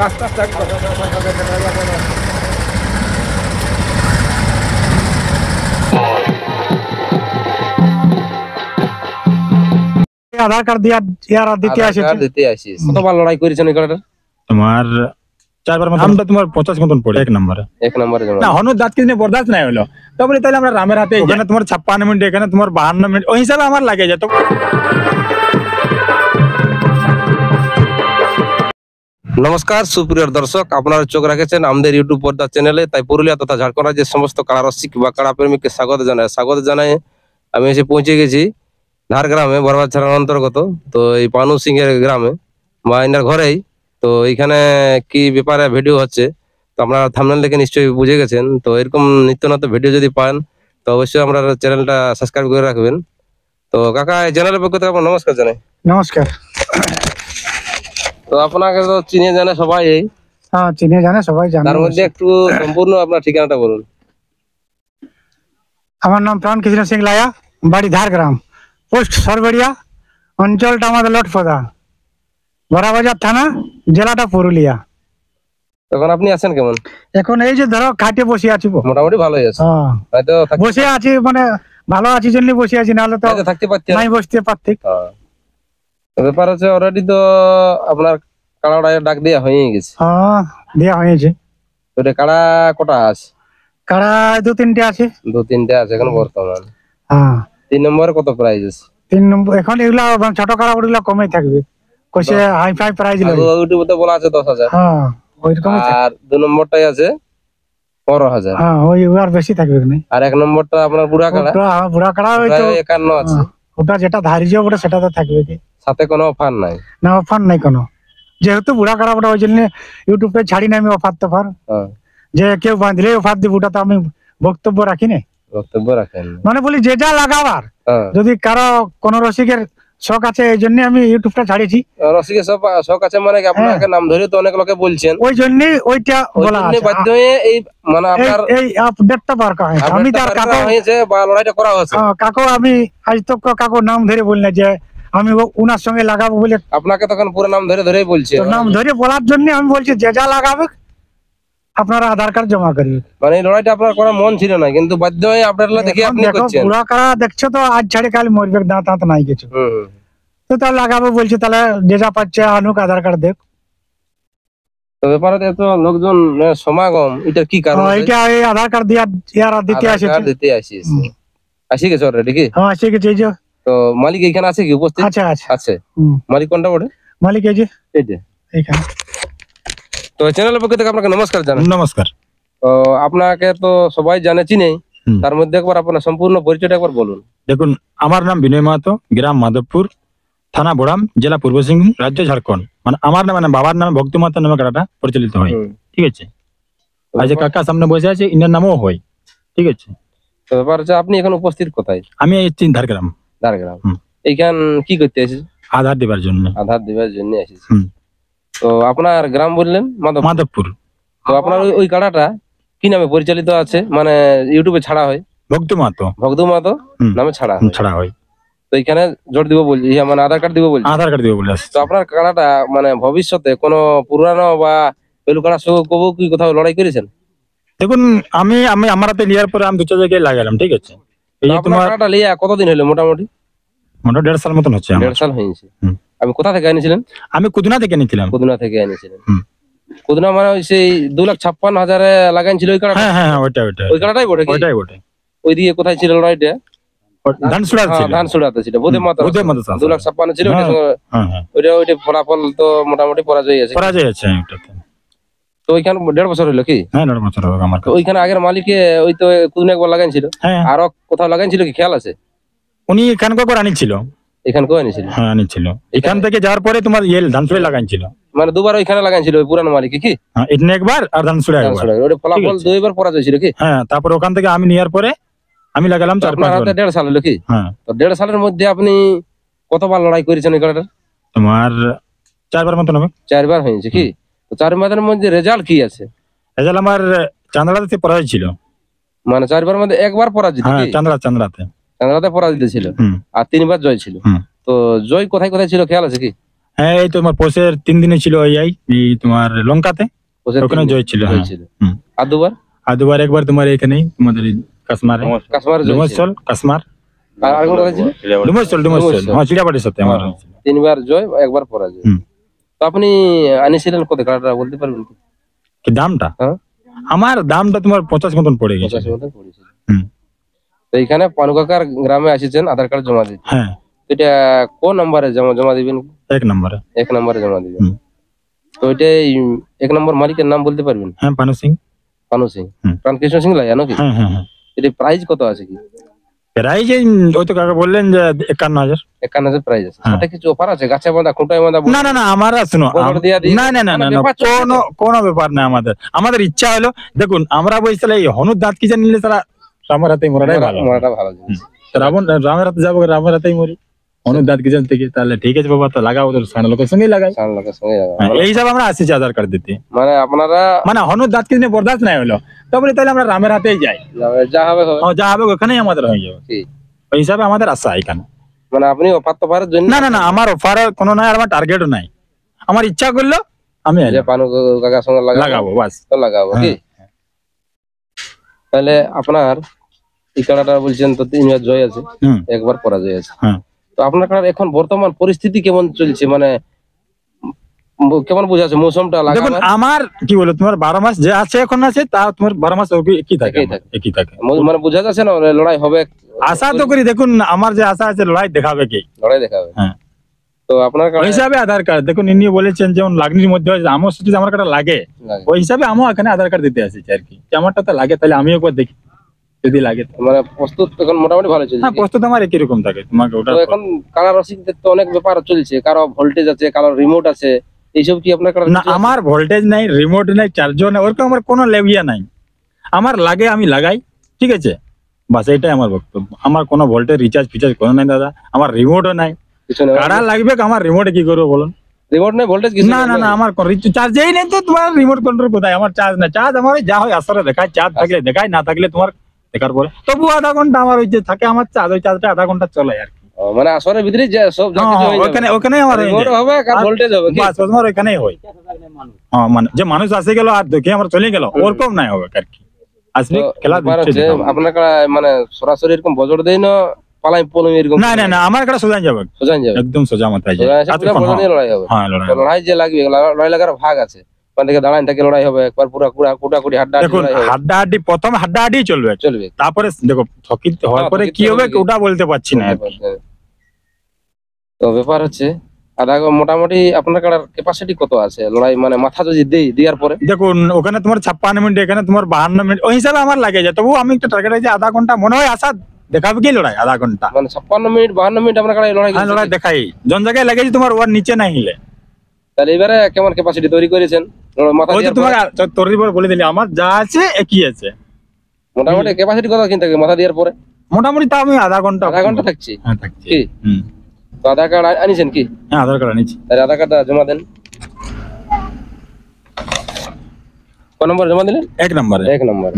আস্তে আস্তে আধার কার্ড দিয়া দিতে আসিস কতবার লড়াই করেছেন এই কার্ডটা? তোমার 4 বার মতন আমরা তোমার 50 মতন পড়ে এক নম্বরে না হনু দাঁত কিনে বরদাস্ত নাই হলো তারপরে তাহলে আমরা রামের হাতে এখানে তোমার 56 মিনিট এখানে তোমার 52 মিনিট ওই হিসাবে আমার লাগে যেত। নমস্কার সুপ্রিয় দর্শক, আপনারা চোখ রাখেছেন আমাদের ইউটিউব পর্দা চ্যানেলে। তাই পুরুলিয়া তথা ঝাড়খণ্ড রাজ্যের সমস্ত কারারসিক বা কারা প্রেমিককে স্বাগত জানাই আমি এসে পৌঁছে গেছি ঝাড়গ্রামে, বরবাদ থানার অন্তর্গত। তো এই পানু সিং এর গ্রামে বা এনার ঘরেই। তো এইখানে কি ব্যাপারে ভিডিও হচ্ছে তো আপনারা থাম্বনেল দেখে নিশ্চয়ই বুঝে গেছেন। তো এরকম নিত্য নতুন ভিডিও যদি পান তো অবশ্যই আমরা চ্যানেলটা সাবস্ক্রাইব করে রাখবেন। তো কাকা, এই চ্যানেলের পক্ষ থেকে আপনার নমস্কার জানাই। নমস্কার। তো আপনাকে তো চিনে জানে সবাই, হ্যাঁ চিনে জানে সবাই জানে। তার মধ্যে একটু সম্পূর্ণ আপনার ঠিকানাটা বলুন। আমার নাম প্রাণ কৃষ্ণ সিং লায়া, বাড়ি ঝাড়গ্রাম, পোস্ট সরবেড়িয়া, অঞ্চলটা আমাদের লটপদা, বড়াবাজার থানা, জেলাটা পুরুলিয়া। তখন আপনি আছেন কেমন? এখন এই যে ধরো খাটে বসে আছি, মোটামুটি ভালোই আছে। হয়তো বসে আছি, মানে ভালো আছি জন্য বসে আছি, নাহলে তো থাকতে পারছি নাই, বসতে পারতি। ব্যাপার হচ্ছে অলরেডি তো আপনার কাড়া ডাক দেওয়া হয়ে গেছে। হ্যাঁ দেওয়া হয়েছে। তো কাড়া কটা আছে? কাড়া 2-3টে আছে। 2-3টে আছে এখন বর্তমান। হ্যাঁ 3 নম্বরে কত প্রাইস আছে? 3 নম্বর এখন এগুলা ছোট কাড়া ওগুলা কমই থাকবে, কইছে হাই ফাই প্রাইস লাগে। ইউটিউবে তো বলা আছে 10,000। হ্যাঁ ওইরকম। আর 2 নম্বরটাই আছে 15,000। হ্যাঁ ওই আর বেশি থাকবে না। আর 1 নম্বরটা আপনার বুড়া কাড়া। বুড়া কাড়া ওই তো 51 আছে। ওটা যেটা ধার্য ওটা সেটা তো থাকবে কি, সাথে কোনো অফার নাই? না অফার নাই কোনো, যেহেতু বুড়া কাড়া ওটা ওই জন্য ইউটিউবে ছাড়ি না আমি অফার তো ফার। যে কেউ বাঁধলে অফার দিব, ওটা তো আমি বক্তব্য রাখি না। বক্তব্য রাখেন মানে বলি যে যা লাগাবার, যদি কারো কোন রসিকের শখ আছে এই জন্য আমি ইউটিউবটা ছাড়িয়েছি। রসিকের শখ আছে মানে কি আপনাকে নাম ধরে তো অনেক লোকে বলছেন, ওই জন্য ওইটা বলা আছে। বাধ্য হয়ে এই মানে আপনার এই আপডেটটা বার করা হয়েছে। আমি তার কাকু হয়েছে বা লড়াইটা করা হয়েছে। কাকু আমি আজ তো কাকু নাম ধরে বলি না যে আমি উনার সঙ্গে লাগাবো বলে। আপনাকে তখন পুরো নাম ধরেই বলছে। নাম ধরে বলার জন্য আমি বলছি যে যা লাগাবে আপনারা আধার কার্ড জমা করবে। মানে এই লড়াইটা আপনার করার মন ছিল না, কিন্তু বাধ্য হয়ে আপনারা দেখে আপনি করছেন। পুরা কারা দেখছো তো, আজ ছাড়ে কাল মরবে, দাঁত হাত নাই কিছু। তো তাহলে লাগাবো বলছি, তাহলে যে যা পাচ্ছে আনুক আধার কার্ড দেখ। তো ব্যাপারে এত লোকজন সমাগম, এটা কি কারণ? এটা এই আধার কার্ড দিতে আসিস। আসি গেছে অলরেডি কি? হ্যাঁ আসি গেছে। এই যে তো মালিক এখানে আছে কি উপস্থিত? আছে। মালিক কোনটা বটে? মালিক এই যে এইখানে। তো চ্যানেলের পক্ষ থেকে আপনাকে নমস্কার জানাই। নমস্কার। তো আপনাকে তো সবাই জানে চিনে, তার মধ্যে একবার আপনার সম্পূর্ণ পরিচয়টা একবার বলুন। দেখুন, আমার নাম বিনয় মাহাতো, গ্রাম মাধবপুর, থানা বোড়াম, জেলা পূর্ব সিংভূম, রাজ্য ঝাড়খণ্ড। মানে আমার নাম, মানে বাবার নামে ভক্তি মাহাতো নামে কাড়াটা পরিচালিত হয়। ঠিক আছে। আর যে কাকা সামনে বসে আছে ইনার নামও হয়। ঠিক আছে। তো ব্যাপার হচ্ছে আপনি এখন উপস্থিত কোথায়? আমি এই ঝাড়গ্রাম। এইখান কি করতে এসেছি? আধার দেবার জন্য। আধার দেবার জন্য এসেছি। তো আপনার গ্রাম বললেন মাধবপুর। তো আপনার ওই কাড়াটা কি নামে পরিচালিত আছে, মানে ইউটিউবে ছাড়া হয়? ভক্তি মাহাতো নামে ছাড়া হয়। তো এখানে জোর দিব বলছি, মানে আধার কার্ড দিব বলছি। আধার কার্ড দিব বলে। তো আপনার কাড়াটা মানে ভবিষ্যতে কোনো পুরানো বা পেলু কাড়ার সঙ্গে কবু কি কোথাও লড়াই করেছেন? দেখুন, আমি আমার হাতে নেওয়ার পরে আমি 2 জায়গায় লাগালাম। ঠিক আছে। এই যে তোমার কাড়াটা লিয়া কতদিন হলো? মোটামুটি 1.5 সাল মতন হচ্ছে। 1.5 সাল হয়েছে। আমি কোথা থেকে এনেছিলেন? আমি কুদনা থেকে এনেছিলাম। কুদনা থেকে এনেছিলেন? কুদনা মানে সেই 2,56,000 লাগাইছিল ওই কাড়াটা? হ্যাঁ ওই কাড়াটাই বটে? ওইটাই বটে। ওইদিকে কোথায় ছিল লড়াইটা? ধানসুড়াতে ছিল। বোধে মাত্র 2,56,000 ছিল। ওইটা ফলাফল তো মোটামুটি পরাজয় আছে। তো ওইখানে 1.5 বছর হলো কি? হ্যাঁ 1.5 বছর হলো আমার। ওইখানে আগের মালিকে ওই তো কুদনা একবার লাগাইছিল, আরো কোথাও লাগাইছিল কি খেয়াল আছে? উনি এখানকার আনিছিল। এখানকার আনিছিল? হ্যাঁ আনিছিল। এখান থেকে যাওয়ার পরে তোমার ধানসুড়ে লাগাইছিল। মানে দুবার ওইখানে লাগাইছিল ওই পুরানো মালিক কি? হ্যাঁ, এখানে একবার আর ধানসুড়ে একবার। ওটা ফলাফল 2বার পরাজয় ছিল কি? হ্যাঁ, তারপর ওখান থেকে আমি নেওয়ার পরে আমি লাগালাম 4-5 বার। 1.5 সাল হলো কি? হ্যাঁ। তো 1.5 সালের মধ্যে আপনি কতবার লড়াই করেছেন এই কাড়াটার? তোমার 4 বার মতন হবে। 4 বার হয়েছে কি? তো 4 বারের মধ্যে রেজাল্ট কি আছে? রেজাল্ট আমার চান্দ্রাতে পরাজয় ছিল। মানে 4 বারের মধ্যে একবার পরাজিত? হ্যাঁ, চান্দ্রাতে পরাজিত ছিল। আর 3 বার জয় ছিল। তো জয় কোথায় কোথায় ছিল খেয়াল আছে কি? হ্যাঁ এই তোমার পোষের 3 দিনে ছিল এই তোমার লঙ্কাতে, বছর ওখানে তিন জয় ছিল, জয় হ্যাঁ। ছিল। হুম। আর দুবার আর দুবার, একবার তোমার এখানেই তোমাদের এই কাশ্মারে, কাশ্মীরে জয় ছিল। ডুমসল কাশ্মার, আর কোন কথা ছিল? ডুমসল হ্যাঁ, চিড়াপাটির সাথে আমার হয়েছিল। 3 বার জয়, একবার পরাজয়। হুম। তো আপনি আনিছিলেন কত কাড়াটা বলতে পারবেন কি? কি দামটা? হ্যাঁ, আমার দামটা তোমার 50 মতন পড়ে গেছে। 50 মতো পড়েছিল। হুম। তো এখানে পানুকাকার গ্রামে আসিছেন আধার কার্ড জমা দিতে। হ্যাঁ, এটা কোন নম্বরে জমা দিবেন? 1 নম্বরে। 1 নম্বরে জমা দিবেন। হুম। তো এটা 1 নম্বর মালিকের নাম বলতে পারবেন? হ্যাঁ, পানু সিং। পানু সিং, হুম। প্রাণকৃষ্ণ সিং লাইয়া নাকি? হ্যাঁ হ্যাঁ হ্যাঁ। এটা প্রাইস কত আছে কি? প্রাইস ওই তো কাকা বললেন যে 51,000। 51,000 প্রাইস আছে। হ্যাঁ। সাথে কিছু অফার আছে? গাছে বাঁধা, খুঁটায় বাঁধা? না না না, আমার শুনো, বদল দিয়া দিয়ে- না না না না, মানে না, ব্যাপার চলছে কোনো কোনো ব্যাপার না। আমাদের ইচ্ছা হলো, দেখুন আমরা বলছিলাম এই হনুদ দাঁত কি নিলে তারা রামের হাতেই মরাটাই ভালো। মরাটা ভালো জিনিস। তো রামের হাতে যাবো, রামের হাতেই মরি হনুদ দাঁত কিচেন থেকে। তাহলে ঠিক আছে বাবা, তো লাগাও, তোর সামনে লোকের সঙ্গেই লাগাই। সান লোকের সঙ্গে যাবে। হ্যাঁ, এই হিসাবে আমরা আসিছি আধার কার্ড দিতে। মানে আপনারা মানে হনুদ দাঁত কিচেনে বরদাস্ত নাই হলো, তারপরে তাহলে আমরা রামের হাতেই যাই। যা হবে হবে। যা হবে ওখানেই আমাদের হয়ে যাবে। ঠিক। ওই হিসাবে আমাদের আশা এখানে। মানে আপনি অফার তফারের জন্য না না না, আমার অফার কোনো নাই, আর আমার টার্গেটও নাই। আমার ইচ্ছা করলো আমি যে পানু কাকার সঙ্গে লাগাবো বাস। তো লাগাবো কি? তাহলে আপনার এই কাড়াটা বলছেন তো 3 বার জয় আছে, হুম। একবার পরাজয় আছে। হ্যাঁ। তো আপনার কাড়ার এখন বর্তমান পরিস্থিতি কেমন চলছে? মানে কেমন বোঝাচ্ছে মৌসুমটা দেখুন লাগাবার? আমার কি বলো, তোমার 12 মাস যে আছে এখন আছে, তা তোমার 12 মাস একই থাকে, একই থাকে। একই থাকে। মানে বোঝা যাচ্ছে না লড়াই হবে? আশা তো করি, দেখুন আমার যে আশা আছে লড়াই দেখাবে কি। লড়াই দেখাবে। হ্যাঁ। তো আপনার ওই কাড়া হিসাবে আধার কার্ড, দেখুন ইনি বলেছেন যেমন লাগনির মধ্যে আমার সাথে আমার কাটা লাগে, লাগে। ওই হিসাবে আমিও এখানে আধার কার্ড দিতে আসিছি আর কি। যে আমারটা তো লাগে, তাহলে আমিও একবার দেখি যদি লাগে তো। মানে প্রস্তুত এখন মোটামুটি ভালো চলছে। হ্যাঁ, প্রস্তুত আমার একই রকম থাকে, তোমাকে ওটা তো এখন কালার রসিকদের তো অনেক ব্যাপার চলছে, কারো ভোল্টেজ আছে, কারো রিমোট আছে, এইসব কি আপনার কাছে না, আমার ভোল্টেজ নাই, রিমোট নাই, চার্জার নাই, ওরকম আমার কোনো লেভিয়া নাই। আমার লাগে আমি লাগাই, ঠিক আছে, বাস এটাই আমার বক্তব্য। আমার কোনো ভোল্টেজ রিচার্জ ফিচার্জ কোনো নাই দাদা, আমার রিমোটও নাই। কিছু নেই? কারা লাগবে, আমার রিমোটে কি করবো বলুন? রিমোট নেই, ভোল্টেজ কিছু না না না, আমার চার্জেই নেই, তো তোমার রিমোট কন্ট্রোল কোথায়? আমার চার্জ না, চার্জ আমার ওই যা হয় আসরে দেখায়, চার্জ থাকলে দেখায়, না থাকলে তোমার দেখার পরে তবু আধা ঘন্টা আমার ওই যে থাকে আমার চার্জ, ওই চার্জটা আধা ঘন্টা চলে আর কি। মানে আসরের ভিতরে যে সব যা কিছু হয়ে ওখানে যাবে। ওখানেই আমার হয়ে রিমোট যায়। হবে আর ভোল্টেজ হবে কি? বাস তোমার ওখানেই হয়। হ্যাঁ, মানে যে মানুষ আসে গেল আর দেখে আমার চলে গেল, ওরকম নাই হবে আর কি। আসলে তো খেলা ব্যাপার দিচ্ছে হচ্ছে দেখাবো। আপনার কাছে মানে সরাসরি এরকম বজর দেই না, পালাই পলম এরকম? না না না, আমার কাছে সোজা যাবে, সোজা যাবে। একদম সোজা মাথায় সোজা যায়। এসে পুরো বজর নিয়ে লড়াই হবে। হ্যাঁ, লড়াই তো হবে। লড়াই যে লাগবে, লড়াই লাগার ভাগ আছে। ওখান থেকে দাঁড়ান থেকে লড়াই হবে, একবার পুরো কুটাকুটি হাড্ডা দেখুন লড়াই হবে, হাড্ডাহাড্ডি, প্রথম হাড্ডাহাড্ডি চলবে, চলবে। তারপরে দেখো থকিত হওয়ার হ্যাঁ, পরে থকিত কি হবে হবে কি? ওটা বলতে পারছি না আর কি। তো ব্যাপার হচ্ছে মোটামুটি আপনার কাড়ার ক্যাপাসিটি কত আছে লড়াই, মানে মাথা যদি দেই দেওয়ার পরে? দেখুন ওখানে তোমার 56 মিনিট, এখানে তোমার 52 মিনিট, ওই হিসাবে আমার লাগে যায়। তবু আমি একটা টার্গেট আছে আধা ঘন্টা, মনে হয় আশা দেখাবে কি লড়াই আধা ঘন্টা। মানে 56 মিনিট 52 মিনিট আপনার কাড়াই লড়াই হ্যাঁ, করছে? লড়াই দেখাই জন জায়গায় লাগেছে তোমার ওর নিচে না হিলে। তাহলে এবারে কেমন ক্যাপাসিটি তৈরি করেছেন মাথা ওই তো দেওয়ার তোমার পরে? তোর বলে দিলি, আমার যা আছে একই আছে। মোটামুটি ক্যাপাসিটি কত কিনতে থাকে মাথা দেওয়ার পরে? মোটামুটি তাও আমি আধা ঘন্টা থাকছি। হ্যাঁ থাকছি। কি হুম। তো আধার কার্ড আনিছেন কি? হ্যাঁ, আধার কার্ড আনিছি। তাহলে আধার কার্ডটা জমা দেন। কোন নম্বর জমা দিলেন? 1 নম্বরে। 1 নম্বরে।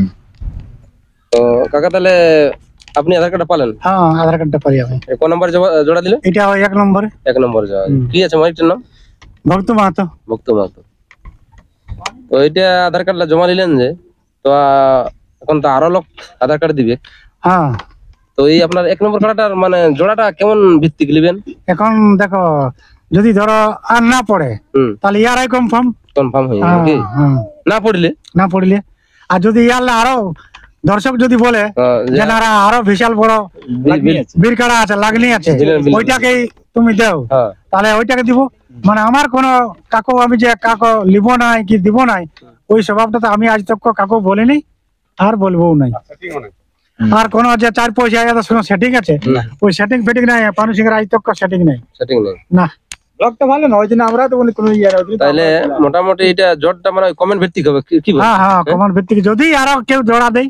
তো কাকা তাহলে আপনি আধার কার্ডটা পালেন? হ্যাঁ, আধার কার্ডটা পারি আমি। কোন নম্বর জোড়া দিলেন? এটা হয় 1 নম্বরে। 1 নম্বর জোড়া। কি আছে মালিকটার নাম? ভক্ত মাহাতো। ভক্ত মাহাতো। তো এটা আধার কার্ডটা জমা দিলেন যে, তো এখন তো আরো লোক আধার কার্ড দিবে। হ্যাঁ, তো এই আপনার 1 নম্বর কার্ডটার মানে জোড়াটা কেমন ভিত্তিক নেবেন? এখন দেখো যদি ধরো আর না পড়ে তাহলে ইয়ারাই কনফার্ম কনফার্ম হয়ে যাবে কি? না পড়লে না পড়লে, আর যদি ইয়ারলে আরো দর্শক যদি বলে যে না আরো বিশাল বড় বীর কাড়া আছে, লাগনি আছে, ওইটাকেই তুমি দাও, তাহলে ওইটাকে দিব। মানে আমার কোনো কাকু আমি যে কাকু লিব নাই কি দিব নাই, ওই স্বভাবটা তো আমি আজ তক কাকু বলিনি আর বলবো নাই। আর কোন যে 4 পয়সা সেটিং আছে, ওই সেটিং ফিটিং নাই, পানু সিং এর আজ তক সেটিং নাই। সেটিং নেই না, ব্লগটা ভালো না, ওই জন্য আমরা তো বলি কোনো ইয়ে না। তাহলে মোটামুটি এটা জটটা মানে কমেন্ট ভিত্তিক হবে কি বল? হ্যাঁ হ্যাঁ, কমান ভিত্তিক যদি আরো কেউ জোড়া দেয়,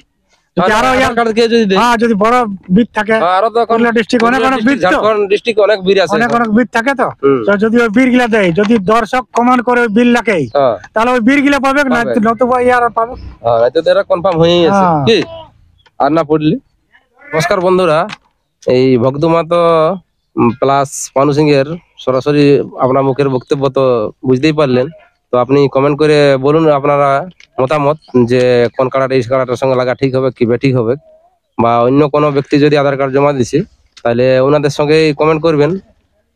যদি আরো আধার কার্ড কে যদি দেয়, হ্যাঁ যদি বড় বীর থাকে, আরো তো এখন ডিস্ট্রিক্ট অনেক অনেক বীর, তো ঝাড়খণ্ড ডিস্ট্রিক্ট অনেক বীর আছে, অনেক অনেক বীর থাকে, তো তো যদি ওই বীর গিলা দেয়, যদি দর্শক কমান করে ওই বীর লাকে, তাহলে ওই বীর গিলা পাবে না, নতুবা ইয়ার পাবে। হ্যাঁ, এটা তো এরা কনফার্ম হয়েই আছে কি? আর না পড়লে। নমস্কার বন্ধুরা, এই ভক্ত মাহাতো প্লাস পানু সিং এর সরাসরি আপনার মুখের বক্তব্য তো বুঝতেই পারলেন। তো আপনি কমেন্ট করে বলুন আপনারা মতামত যে কোন কার্ডটা এই কার্ডটার সঙ্গে লাগা ঠিক হবে কি ঠিক হবে, বা অন্য কোনো ব্যক্তি যদি আধার কার্ড জমা দিছে তাহলে ওনাদের সঙ্গে কমেন্ট করবেন।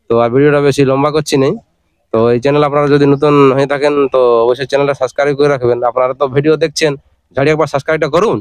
তো আর ভিডিওটা বেশি লম্বা করছি নেই। তো এই চ্যানেল আপনারা যদি নতুন হয়ে থাকেন তো অবশ্যই চ্যানেলটা সাবস্ক্রাইব করে রাখবেন। আপনারা তো ভিডিও দেখছেন, ঝাড়ি একবার সাবস্ক্রাইবটা করুন।